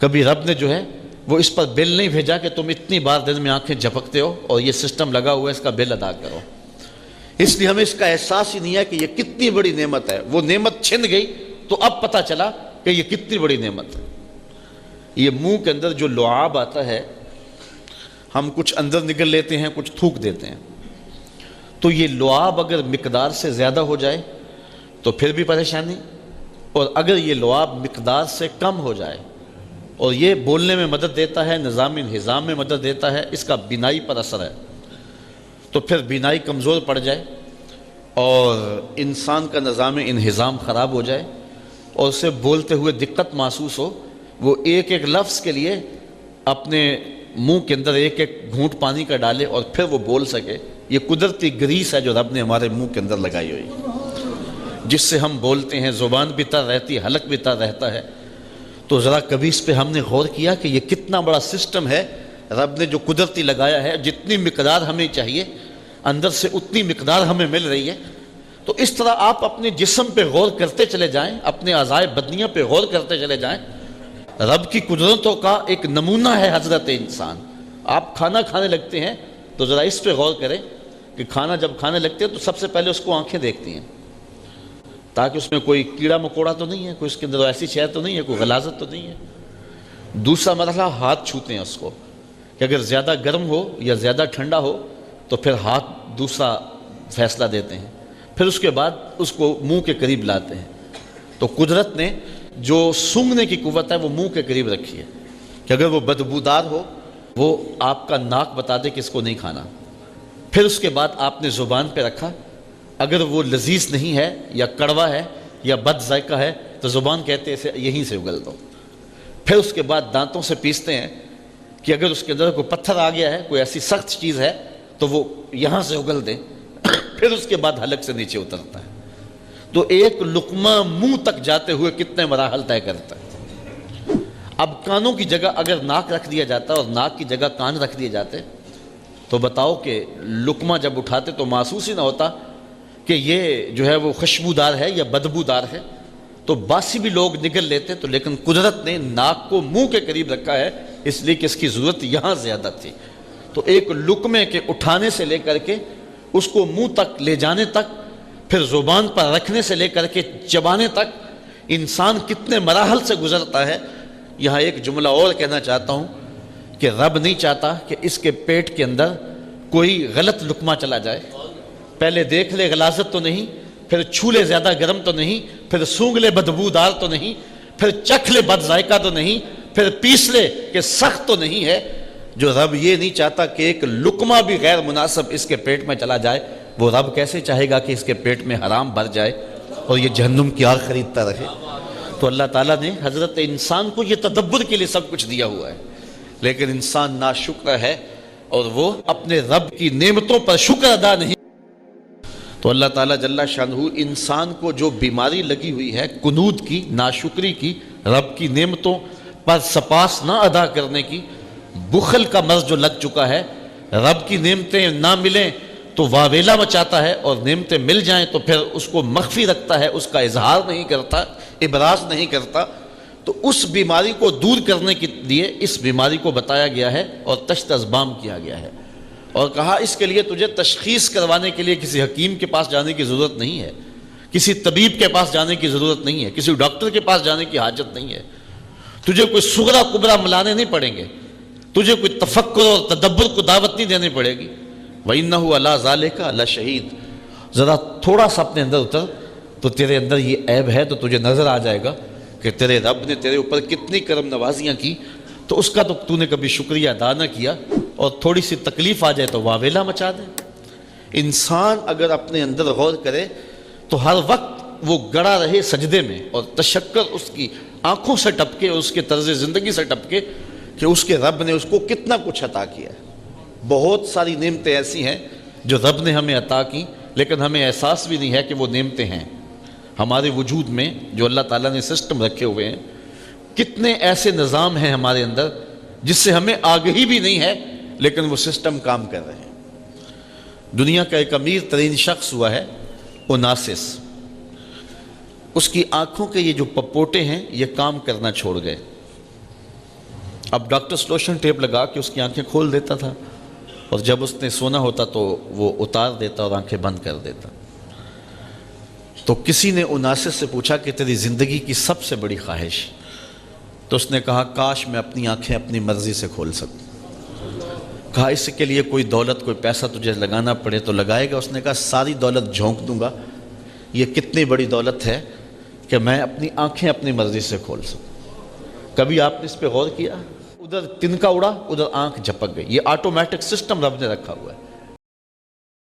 کبھی رب نے جو ہے وہ اس پر بل نہیں بھیجا کہ تم اتنی بار دن میں آنکھیں جھپکتے ہو اور یہ سسٹم لگا ہوا ہے اس کا بل ادا کرو. اس لیے ہمیں اس کا احساس ہی نہیں ہے کہ یہ کتنی بڑی نعمت ہے. وہ نعمت چھن گئی تو اب پتہ چلا کہ یہ کتنی بڑی نعمت ہے. یہ منہ کے اندر جو لعاب آتا ہے، ہم کچھ اندر نگل لیتے ہیں، کچھ تھوک دیتے ہیں، تو یہ لعاب اگر مقدار سے زیادہ ہو جائے تو پھر بھی پریشانی، اور اگر یہ لعاب مقدار سے کم ہو جائے اور یہ بولنے میں مدد دیتا ہے، نظام انہضام میں مدد دیتا ہے، اس کا بینائی پر اثر ہے، تو پھر بینائی کمزور پڑ جائے اور انسان کا نظام انہضام خراب ہو جائے اور اسے بولتے ہوئے دقت محسوس ہو، وہ ایک ایک لفظ کے لیے اپنے منہ کے اندر ایک ایک گھونٹ پانی کا ڈالے اور پھر وہ بول سکے. یہ قدرتی گریس ہے جو رب نے ہمارے منہ کے اندر لگائی ہوئی، جس سے ہم بولتے ہیں، زبان بھی تر رہتی ہے، حلق بھی تر رہتا ہے. تو ذرا کبھی اس پہ ہم نے غور کیا کہ یہ کتنا بڑا سسٹم ہے رب نے جو قدرتی لگایا ہے. جتنی مقدار ہمیں چاہیے اندر سے اتنی مقدار ہمیں مل رہی ہے. تو اس طرح آپ اپنے جسم پہ غور کرتے چلے جائیں، اپنے اعضائے بدنیہ پہ غور کرتے چلے جائیں. رب کی قدرتوں کا ایک نمونہ ہے حضرت انسان. آپ کھانا کھانے لگتے ہیں تو ذرا اس پہ غور کریں کہ کھانا جب کھانے لگتے ہیں تو سب سے پہلے اس کو آنکھیں دیکھتی ہیں تاکہ اس میں کوئی کیڑا مکوڑا تو نہیں ہے، کوئی اس کے اندر ایسی شے تو نہیں ہے، کوئی غلاظت تو نہیں ہے. دوسرا مرحلہ ہاتھ چھوتے ہیں اس کو کہ اگر زیادہ گرم ہو یا زیادہ ٹھنڈا ہو تو پھر ہاتھ دوسرا فیصلہ دیتے ہیں. پھر اس کے بعد اس کو منہ کے قریب لاتے ہیں. تو قدرت نے جو سونگھنے کی قوت ہے وہ منہ کے قریب رکھی ہے کہ اگر وہ بدبودار ہو وہ آپ کا ناک بتا دے کہ اس کو نہیں کھانا. پھر اس کے بعد آپ نے زبان پہ رکھا، اگر وہ لذیذ نہیں ہے یا کڑوا ہے یا بد ذائقہ ہے تو زبان کہتے ہیں اسے یہیں سے اگل دو. پھر اس کے بعد دانتوں سے پیستے ہیں کہ اگر اس کے اندر کوئی پتھر آ گیا ہے، کوئی ایسی سخت چیز ہے تو وہ یہاں سے اگل دیں. پھر اس کے بعد حلق سے نیچے اترتا ہے. تو ایک لقمہ منہ تک جاتے ہوئے کتنے مراحل طے کرتا ہے. اب کانوں کی جگہ اگر ناک رکھ دیا جاتا اور ناک کی جگہ کان رکھ دیے جاتے تو بتاؤ کہ لقمہ جب اٹھاتے تو محسوس ہی نہ ہوتا کہ یہ جو ہے وہ خوشبودار ہے یا بدبودار ہے. تو باسی بھی لوگ نگل لیتے تو، لیکن قدرت نے ناک کو منہ کے قریب رکھا ہے اس لیے کہ اس کی ضرورت یہاں زیادہ تھی. تو ایک لقمے کے اٹھانے سے لے کر کے اس کو منہ تک لے جانے تک، پھر زبان پر رکھنے سے لے کر کے چبانے تک انسان کتنے مراحل سے گزرتا ہے. یہاں ایک جملہ اور کہنا چاہتا ہوں کہ رب نہیں چاہتا کہ اس کے پیٹ کے اندر کوئی غلط لقمہ چلا جائے. پہلے دیکھ لے غلاظت تو نہیں، پھر چھو لے زیادہ گرم تو نہیں، پھر سونگھ لے بدبودار تو نہیں، پھر چکھ لے بد ذائقہ تو نہیں، پھر پیس لے کہ سخت تو نہیں ہے. جو رب یہ نہیں چاہتا کہ ایک لقمہ بھی غیر مناسب اس کے پیٹ میں چلا جائے، وہ رب کیسے چاہے گا کہ اس کے پیٹ میں حرام بھر جائے اور یہ جہنم کی آگ خریدتا رہے. تو اللہ تعالیٰ نے حضرت انسان کو یہ تدبر کے لیے سب کچھ دیا ہوا ہے، لیکن انسان ناشکر ہے اور وہ اپنے رب کی نعمتوں پر شکر ادا نہیں. تو اللہ تعالیٰ جل شانہ انسان کو جو بیماری لگی ہوئی ہے قنوط کی، ناشکری کی، رب کی نعمتوں پر سپاس نہ ادا کرنے کی، بخل کا مرض جو لگ چکا ہے، رب کی نعمتیں نہ ملیں تو واویلا مچاتا ہے اور نعمتیں مل جائیں تو پھر اس کو مخفی رکھتا ہے، اس کا اظہار نہیں کرتا، ابراز نہیں کرتا. تو اس بیماری کو دور کرنے کے لیے اس بیماری کو بتایا گیا ہے اور تشت ازبام کیا گیا ہے اور کہا اس کے لیے تجھے تشخیص کروانے کے لیے کسی حکیم کے پاس جانے کی ضرورت نہیں ہے، کسی طبیب کے پاس جانے کی ضرورت نہیں ہے، کسی ڈاکٹر کے پاس جانے کی حاجت نہیں ہے. تجھے کوئی صغرا کبرا ملانے نہیں پڑیں گے، تجھے کوئی تفکر اور تدبر کو دعوت نہیں دینی پڑے گی. وَإِنَّهُ عَلَىٰ ذَلِكَ لَشَهِيدٌ. ذرا تھوڑا سا اپنے اندر اتر تو تیرے اندر یہ عیب ہے تو تجھے نظر آ جائے گا کہ تیرے رب نے تیرے اوپر کتنی کرم نوازیاں کی، تو اس کا تو نے کبھی شکریہ ادا نہ کیا، اور تھوڑی سی تکلیف آ جائے تو واویلا مچا دے. انسان اگر اپنے اندر غور کرے تو ہر وقت وہ گڑا رہے سجدے میں اور تشکر اس کی آنکھوں سے ٹپکے، اس کے طرز زندگی سے ٹپکے کہ اس کے رب نے اس کو کتنا کچھ عطا کیا ہے. بہت ساری نعمتیں ایسی ہیں جو رب نے ہمیں عطا کی لیکن ہمیں احساس بھی نہیں ہے کہ وہ نعمتیں ہیں. ہمارے وجود میں جو اللہ تعالیٰ نے سسٹم رکھے ہوئے ہیں، کتنے ایسے نظام ہیں ہمارے اندر جس سے ہمیں آگہی بھی نہیں ہے لیکن وہ سسٹم کام کر رہے ہیں. دنیا کا ایک امیر ترین شخص ہوا ہے اوناسس. اس کی آنکھوں کے یہ جو پپوٹے ہیں یہ کام کرنا چھوڑ گئے. اب ڈاکٹر سلوشن ٹیپ لگا کے اس کی آنکھیں کھول دیتا تھا، اور جب اس نے سونا ہوتا تو وہ اتار دیتا اور آنکھیں بند کر دیتا۔ تو کسی نے اناسس سے پوچھا کہ تیری زندگی کی سب سے بڑی خواہش؟ تو اس نے کہا کاش میں اپنی آنکھیں اپنی مرضی سے کھول سکوں۔ کہا اس کے لیے کوئی دولت کوئی پیسہ تجھے لگانا پڑے تو لگائے گا؟ اس نے کہا ساری دولت جھونک دوں گا، یہ کتنی بڑی دولت ہے کہ میں اپنی آنکھیں اپنی مرضی سے کھول سکوں۔ کبھی آپ نے اس پہ غور کیا؟ ادھر تنکا اڑا، ادھر آنکھ جھپک گئی، یہ آٹومیٹک سسٹم رب نے رکھا ہوا ہے۔